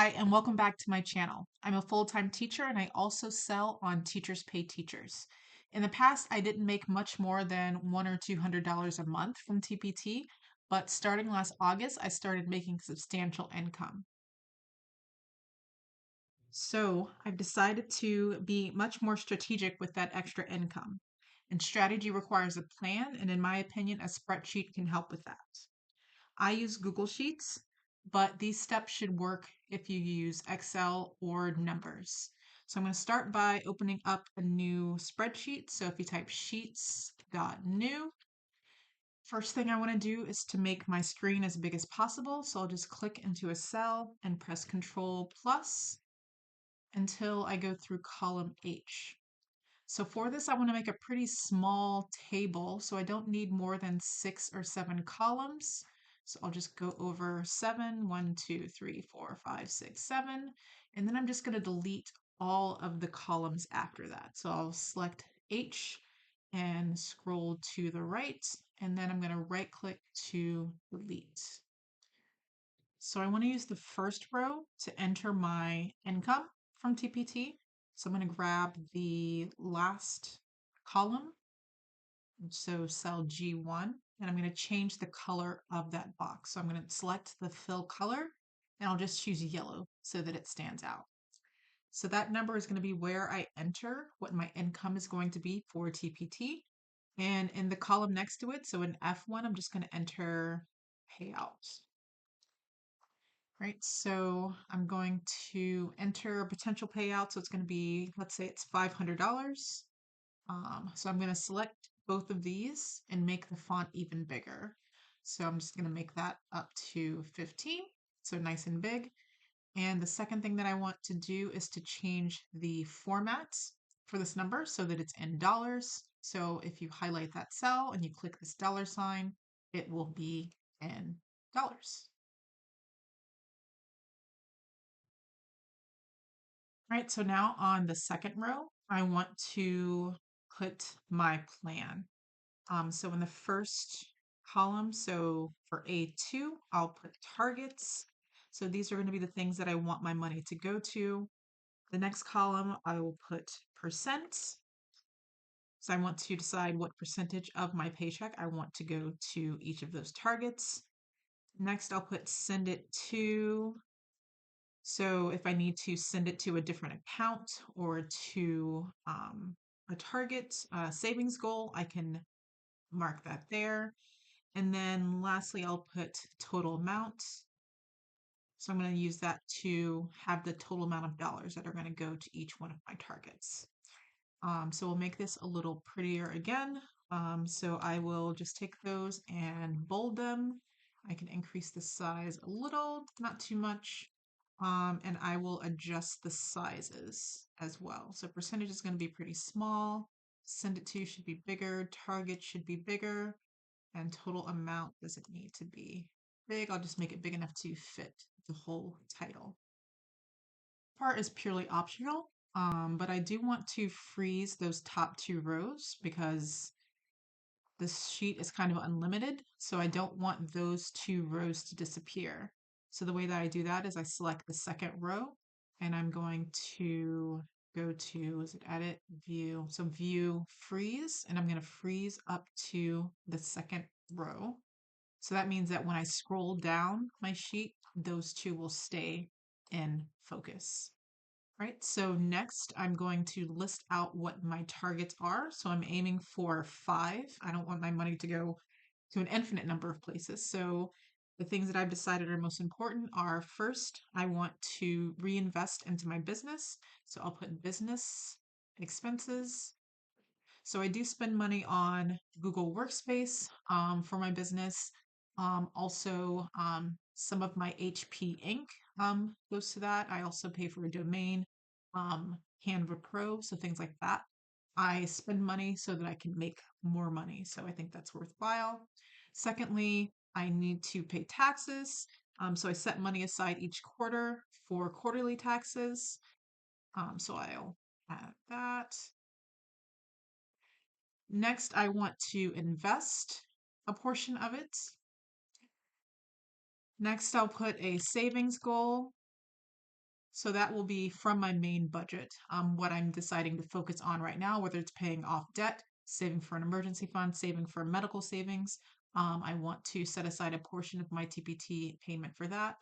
Hi, and welcome back to my channel. I'm a full-time teacher and I also sell on Teachers Pay Teachers. In the past, I didn't make much more than $100 or $200 a month from TPT, but starting last August, I started making substantial income. So I've decided to be much more strategic with that extra income. And strategy requires a plan, and in my opinion, a spreadsheet can help with that. I use Google Sheets, but these steps should work if you use Excel or numbers. So I'm going to start by opening up a new spreadsheet. So if you type sheets.new, first thing I want to do is to make my screen as big as possible. So I'll just click into a cell and press Control plus until I go through column H. So for this, I want to make a pretty small table, so I don't need more than 6 or 7 columns. So I'll just go over 7, 1, 2, 3, 4, 5, 6, 7, and then I'm just going to delete all of the columns after that. So I'll select H and scroll to the right, and then I'm going to right click to delete. So I want to use the first row to enter my income from TPT. So I'm going to grab the last column, so cell G1, and I'm going to change the color of that box. So I'm going to select the fill color, and I'll just choose yellow so that it stands out. So that number is going to be where I enter what my income is going to be for TPT. And in the column next to it, so in F1, I'm just going to enter payouts. Right, so I'm going to enter a potential payout. So it's going to be, let's say it's $500. So I'm going to select both of these and make the font even bigger. So I'm just going to make that up to 15, so nice and big. And the second thing that I want to do is to change the format for this number so that it's in dollars. So if you highlight that cell and you click this dollar sign, it will be in dollars. Right, so now on the second row, I want to put my plan. So in the first column, so for A2, I'll put targets. So these are going to be the things that I want my money to go to. The next column, I will put percent. So I want to decide what percentage of my paycheck I want to go to each of those targets. Next, I'll put send it to. So if I need to send it to a different account or to a target savings goal, I can mark that there. And then lastly, I'll put total amount. So I'm going to use that to have the total amount of dollars that are going to go to each one of my targets. So we'll make this a little prettier again. So I will just take those and bold them. I can increase the size a little, not too much. And I will adjust the sizes as well. So percentage is going to be pretty small. Send it to should be bigger. Target should be bigger. And total amount doesn't need to be big. I'll just make it big enough to fit the whole title. Part is purely optional, but I do want to freeze those top 2 rows because this sheet is kind of unlimited, so I don't want those 2 rows to disappear. So the way that I do that is I select the second row and I'm going to go to, is it edit, view, so view, freeze, and I'm going to freeze up to the second row. So that means that when I scroll down my sheet, those 2 will stay in focus. Right, so next I'm going to list out what my targets are. So I'm aiming for 5. I don't want my money to go to an infinite number of places. So the things that I've decided are most important are first, I want to reinvest into my business. So I'll put business expenses. So I do spend money on Google Workspace for my business. Also, some of my HP ink goes to that. I also pay for a domain, Canva Pro, so things like that. I spend money so that I can make more money. So I think that's worthwhile. Secondly, I need to pay taxes. So I set money aside each quarter for quarterly taxes. So I'll add that. Next, I want to invest a portion of it. Next, I'll put a savings goal. So that will be from my main budget, what I'm deciding to focus on right now, whether it's paying off debt, saving for an emergency fund, saving for medical savings. I want to set aside a portion of my TPT payment for that.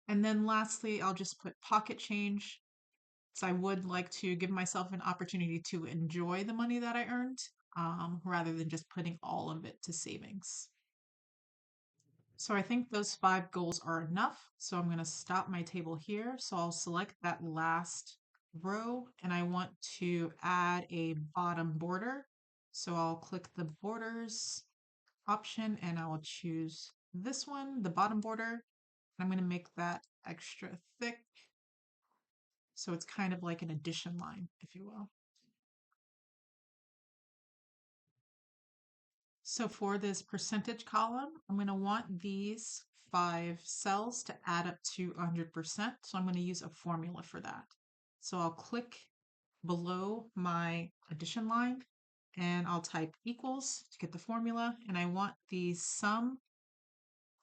And then lastly, I'll just put pocket change. So I would like to give myself an opportunity to enjoy the money that I earned, rather than just putting all of it to savings. So I think those 5 goals are enough. So I'm going to stop my table here. So I'll select that last row and I want to add a bottom border. So I'll click the borders option and I will choose this one, the bottom border. I'm going to make that extra thick. So it's kind of like an addition line, if you will. So for this percentage column, I'm going to want these 5 cells to add up to 100%. So I'm going to use a formula for that. So I'll click below my addition line and I'll type equals to get the formula. And I want the sum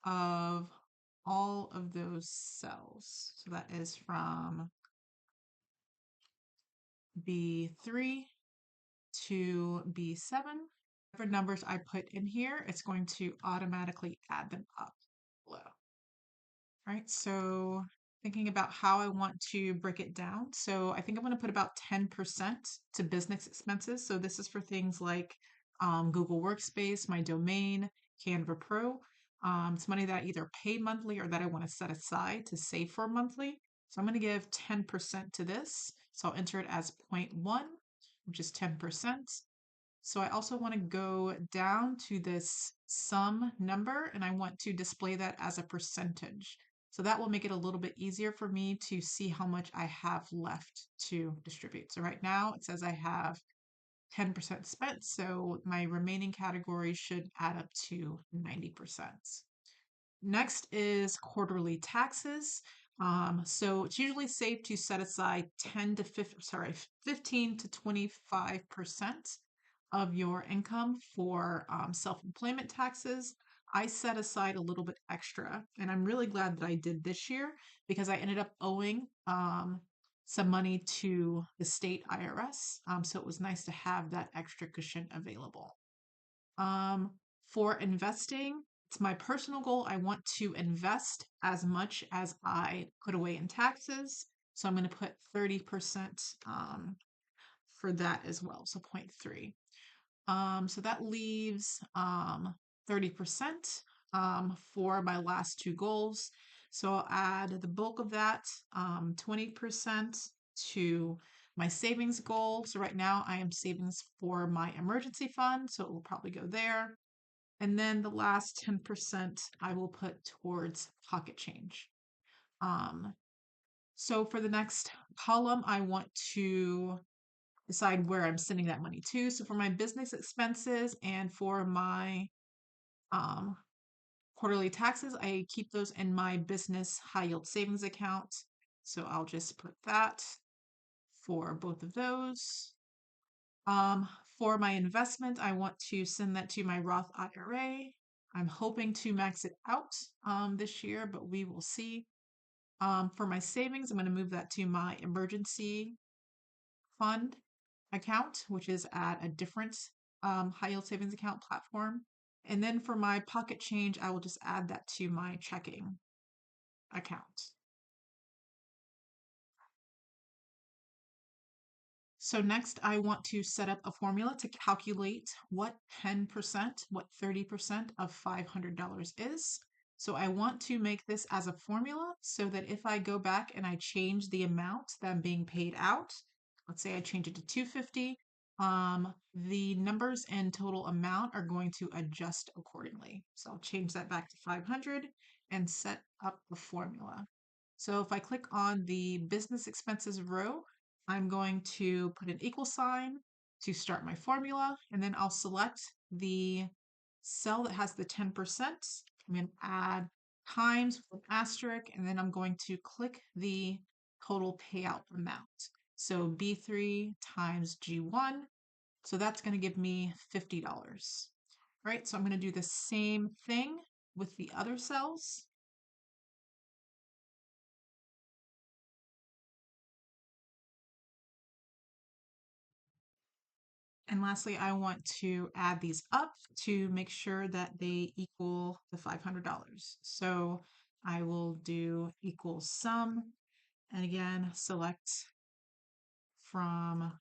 of all of those cells. So that is from B3 to B7. Whatever numbers I put in here, it's going to automatically add them up below. Right, so thinking about how I want to break it down. So I think I'm going to put about 10% to business expenses. So this is for things like Google Workspace, my domain, Canva Pro. It's money that I either pay monthly or that I want to set aside to save for monthly. So I'm going to give 10% to this. So I'll enter it as 0.1, which is 10%. So I also want to go down to this sum number and I want to display that as a percentage. So that will make it a little bit easier for me to see how much I have left to distribute. So right now it says I have 10% spent, so my remaining categories should add up to 90%. Next is quarterly taxes. So it's usually safe to set aside 15 to 25% of your income for self-employment taxes. I set aside a little bit extra, and I'm really glad that I did this year because I ended up owing some money to the state IRS. So it was nice to have that extra cushion available. Um, for investing, it's my personal goal. I want to invest as much as I put away in taxes. So I'm going to put 30% for that as well. So 0.3. So that leaves 30% for my last 2 goals. So I'll add the bulk of that, 20% to my savings goal. So right now I am savings for my emergency fund, so it will probably go there. And then the last 10% I will put towards pocket change. Um, so for the next column, I want to decide where I'm sending that money to. So for my business expenses and for my um, quarterly taxes, I keep those in my business high yield savings account. So I'll just put that for both of those. Um, for my investment, I want to send that to my Roth IRA. I'm hoping to max it out this year, but we will see. For my savings, I'm going to move that to my emergency fund account, which is at a different high yield savings account platform. And then for my pocket change, I will just add that to my checking account. So next, I want to set up a formula to calculate what 10%, what 30% of $500 is. So I want to make this as a formula so that if I go back and I change the amount that I'm being paid out, let's say I change it to 250, the numbers and total amount are going to adjust accordingly. So I'll change that back to 500 and set up the formula. So if I click on the business expenses row, I'm going to put an equal sign to start my formula, and then I'll select the cell that has the 10%. I'm going to add times with an asterisk, and then I'm going to click the total payout amount. So B3 times G1. So that's going to give me $50. Right, so I'm going to do the same thing with the other cells. And lastly, I want to add these up to make sure that they equal the $500. So I will do equal sum, and again, select from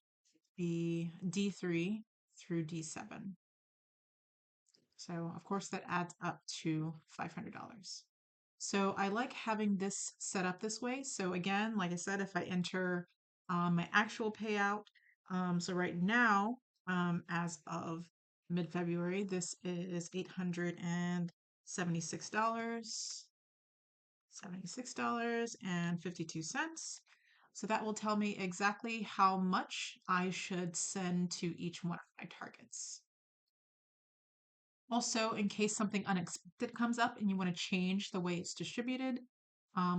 the D3 through D7. So of course that adds up to $500. So I like having this set up this way. So again, like I said, if I enter my actual payout, so right now, as of mid-February, this is $876, $76.52. So that will tell me exactly how much I should send to each one of my targets. Also, in case something unexpected comes up and you want to change the way it's distributed,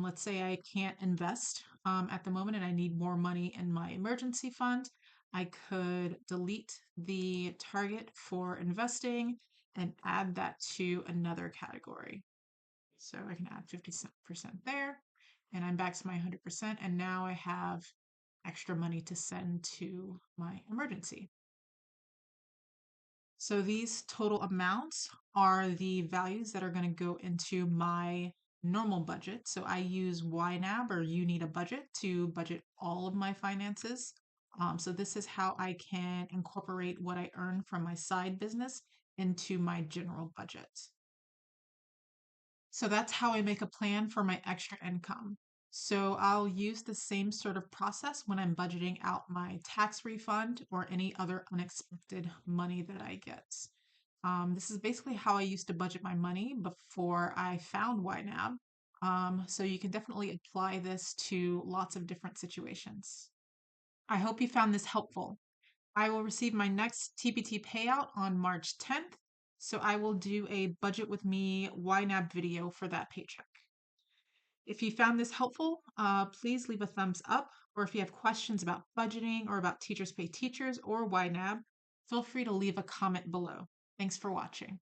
let's say I can't invest at the moment and I need more money in my emergency fund, I could delete the target for investing and add that to another category. So I can add 50% there, and I'm back to my 100%, and now I have extra money to send to my emergency. So these total amounts are the values that are going to go into my normal budget. So I use YNAB, or You Need a Budget, to budget all of my finances. So this is how I can incorporate what I earn from my side business into my general budget. So that's how I make a plan for my extra income. So I'll use the same sort of process when I'm budgeting out my tax refund or any other unexpected money that I get. This is basically how I used to budget my money before I found YNAB. So you can definitely apply this to lots of different situations. I hope you found this helpful. I will receive my next TPT payout on March 10th, so I will do a Budget with Me YNAB video for that paycheck. If you found this helpful, please leave a thumbs up, or if you have questions about budgeting or about Teachers Pay Teachers or YNAB, feel free to leave a comment below. Thanks for watching.